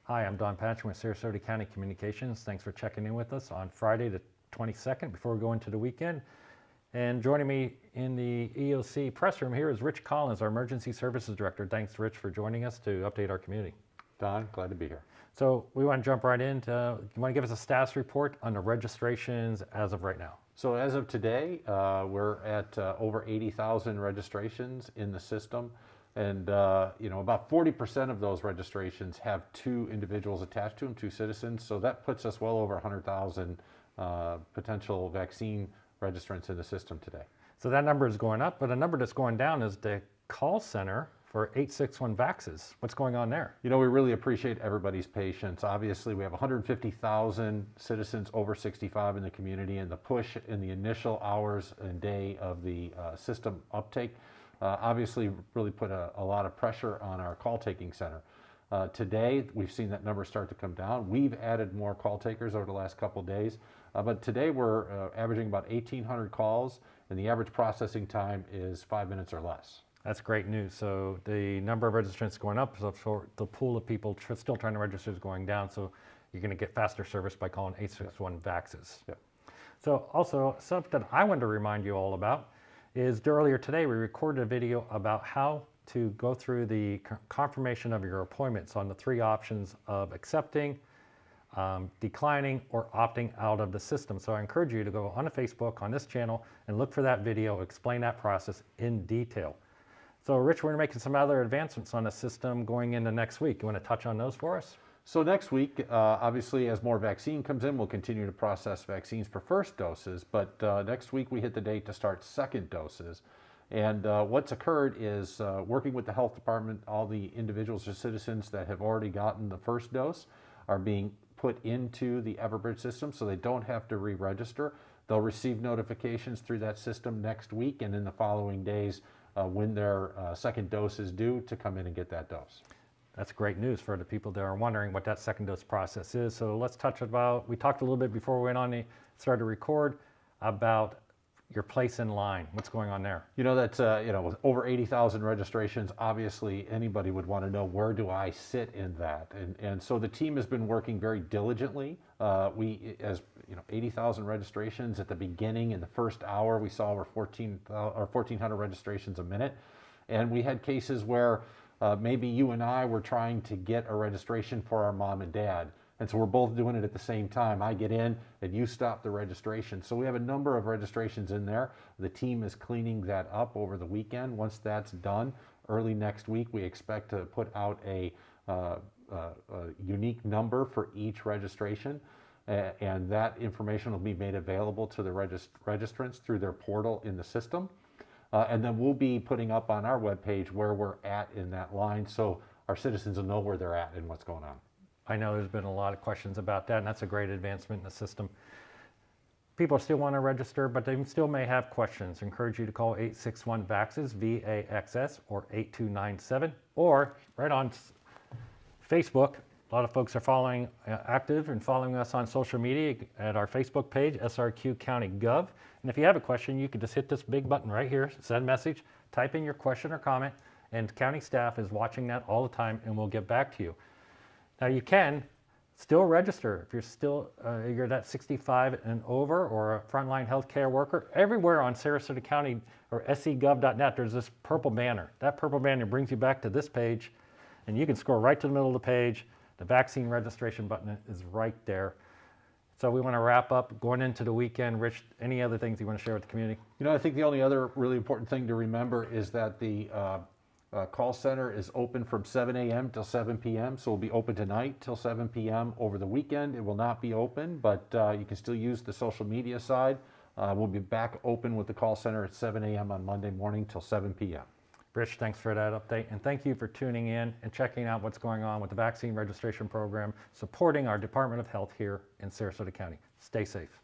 Hi, I'm Don Patchen with Sarasota County Communications. Thanks for checking in with us on Friday the 22nd before we go into the weekend. And joining me in the EOC press room here is Rich Collins, our Emergency Services Director. Thanks, Rich, for joining us to update our community. Don, glad to be here. So we want to jump right into, you want to give us a status report on the registrations as of right now? So as of today, we're at over 80,000 registrations in the system. And about 40% of those registrations have two individuals attached to them, two citizens. So that puts us well over 100,000 potential vaccine registrants in the system today. So that number is going up, but a number that's going down is the call center for 861 Vaxxes. What's going on there? We really appreciate everybody's patience. Obviously, we have 150,000 citizens over 65 in the community, and the push in the initial hours and day of the system uptake obviously really put a lot of pressure on our call taking center. Today, we've seen that number start to come down. We've added more call takers over the last couple of days, but today we're averaging about 1,800 calls, and the average processing time is 5 minutes or less. That's great news. So the number of registrants is going up, so the pool of people still trying to register is going down, so you're going to get faster service by calling 861 Vaxxes. Yep. So also, something I wanted to remind you all about is earlier today we recorded a video about how to go through the confirmation of your appointments on the three options of accepting, declining, or opting out of the system. So I encourage you to go on Facebook, on this channel, and look for that video, explain that process in detail. So Rich, we're making some other advancements on the system going into next week. You want to touch on those for us? So next week, obviously, as more vaccine comes in, we'll continue to process vaccines for first doses, but next week we hit the date to start second doses. And what's occurred is working with the health department, all the individuals or citizens that have already gotten the first dose are being put into the Everbridge system so they don't have to re-register. They'll receive notifications through that system next week and in the following days when their second dose is due to come in and get that dose. That's great news for the people that are wondering what that second dose process is. So let's touch about, we talked a little bit before we went on, started to record about your place in line. What's going on there? That's, with over 80,000 registrations, obviously anybody would want to know, where do I sit in that? And so the team has been working very diligently. 80,000 registrations at the beginning. In the first hour, we saw over 1,400 registrations a minute. And we had cases where maybe you and I were trying to get a registration for our mom and dad. And so we're both doing it at the same time. I get in and you stop the registration. So we have a number of registrations in there. The team is cleaning that up over the weekend. Once that's done, early next week, we expect to put out a unique number for each registration. And that information will be made available to the registrants through their portal in the system. And then we'll be putting up on our webpage where we're at in that line so our citizens will know where they're at and what's going on. I know there's been a lot of questions about that, and that's a great advancement in the system. People still want to register, but they still may have questions. I encourage you to call 861 Vaxxes, VAXS, or 8297, or right on Facebook. A lot of folks are following active and following us on social media at our Facebook page, SRQ County Gov. And if you have a question, you can just hit this big button right here, send message, type in your question or comment, and county staff is watching that all the time and we'll get back to you. Now you can still register if you're still you're that 65 and over or a frontline healthcare worker. Everywhere on Sarasota County or scgov.net, there's this purple banner. That purple banner brings you back to this page, and you can scroll right to the middle of the page. The vaccine registration button is right there. So we want to wrap up going into the weekend. Rich, any other things you want to share with the community? I think the only other really important thing to remember is that the call center is open from 7 a.m. till 7 p.m. So we'll be open tonight till 7 p.m. Over the weekend, it will not be open, but you can still use the social media side. We'll be back open with the call center at 7 a.m. on Monday morning till 7 p.m. Rich, thanks for that update. And thank you for tuning in and checking out what's going on with the vaccine registration program, supporting our Department of Health here in Sarasota County. Stay safe.